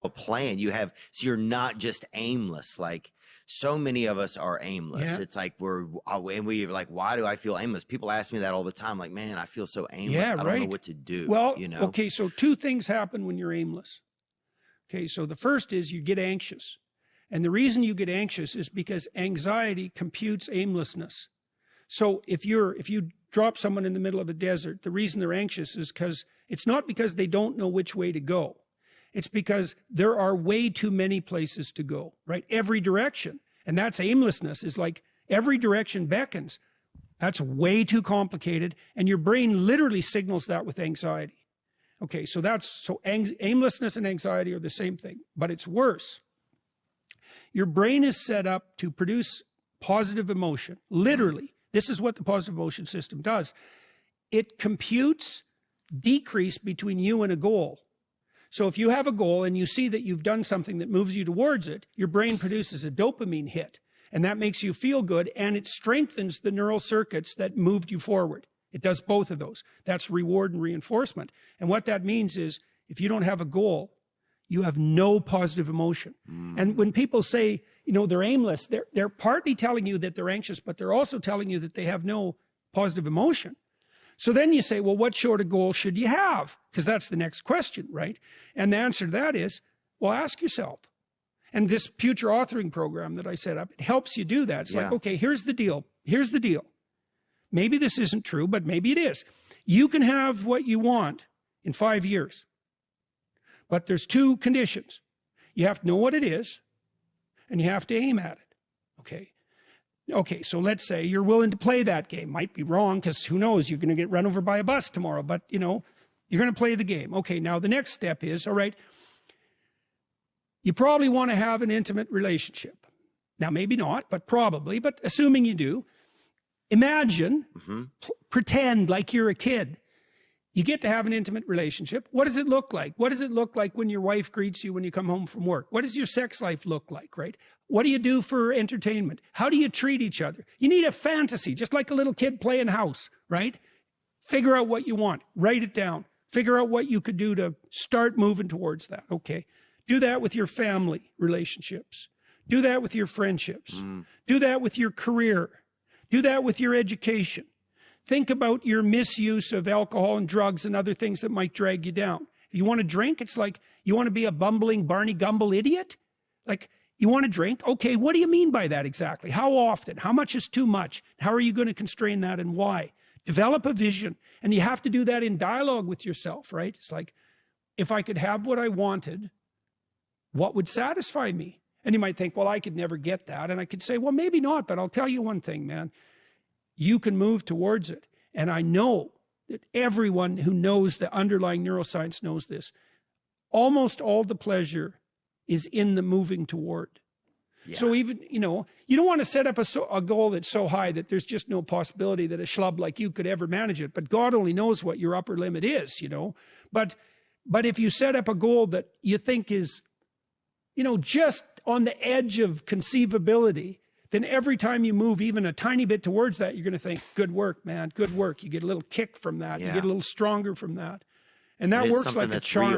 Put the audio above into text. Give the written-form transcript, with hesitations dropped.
a plan. You have, so you're not just aimless. Like so many of us are aimless. Yeah. It's like we're like, why do I feel aimless? People ask me that all the time. Like, man, I feel so aimless. Yeah, I don't know what to do. Well, you know? okay, so two things happen when you're aimless. Okay, so the first is you get anxious. And the reason you get anxious is because anxiety computes aimlessness. So if you drop someone in the middle of a desert, the reason they're anxious is because it's not because they don't know which way to go. It's because there are way too many places to go, right? Every direction. And that's aimlessness, is like every direction beckons. That's way too complicated. And your brain literally signals that with anxiety. Okay, so aimlessness and anxiety are the same thing, but it's worse. Your brain is set up to produce positive emotion. Literally, this is what the positive emotion system does. It computes decrease between you and a goal. So if you have a goal and you see that you've done something that moves you towards it, your brain produces a dopamine hit, and that makes you feel good, and it strengthens the neural circuits that moved you forward. It does both of those. That's reward and reinforcement. And what that means is if you don't have a goal, you have no positive emotion. And when people say, you know, they're aimless, they're partly telling you that they're anxious, but they're also telling you that they have no positive emotion. So then you say, well, what sort of goal should you have? Because that's the next question, right? And the answer to that is, well, ask yourself. And this future authoring program that I set up, it helps you do that. It's like, okay, here's the deal. Here's the deal. Maybe this isn't true, but maybe it is. You can have what you want in 5 years. But there's two conditions. You have to know what it is, and you have to aim at it, okay? Okay, so let's say you're willing to play that game. Might be wrong, because who knows, you're going to get run over by a bus tomorrow, but, you know, you're going to play the game. Okay, now the next step is, all right, you probably want to have an intimate relationship. Now, maybe not, but probably, but assuming you do, imagine, pretend like you're a kid. You get to have an intimate relationship. What does it look like? What does it look like when your wife greets you when you come home from work? What does your sex life look like, right? What do you do for entertainment? How do you treat each other? You need a fantasy, just like a little kid playing house, right? Figure out what you want. Write it down. Figure out what you could do to start moving towards that, okay? Do that with your family relationships. Do that with your friendships. Do that with your career. Do that with your education. Think about your misuse of alcohol and drugs and other things that might drag you down. If you want to drink, it's like, you want to be a bumbling Barney Gumble idiot? Like, you want to drink? Okay, what do you mean by that exactly? How often? How much is too much? How are you going to constrain that, and why? Develop a vision. And you have to do that in dialogue with yourself, right? It's like, if I could have what I wanted, what would satisfy me? And you might think, well, I could never get that. And I could say, well, maybe not, but I'll tell you one thing, man. You can move towards it. And I know that everyone who knows the underlying neuroscience knows this. Almost all the pleasure is in the moving toward. So even, you know, you don't want to set up a goal that's so high that there's just no possibility that a schlub like you could ever manage it. But God only knows what your upper limit is, you know. But if you set up a goal that you think is, you know, just on the edge of conceivability, then every time you move even a tiny bit towards that, you're going to think, good work, man, good work. You get a little kick from that. You get a little stronger from that. And that works like a charm.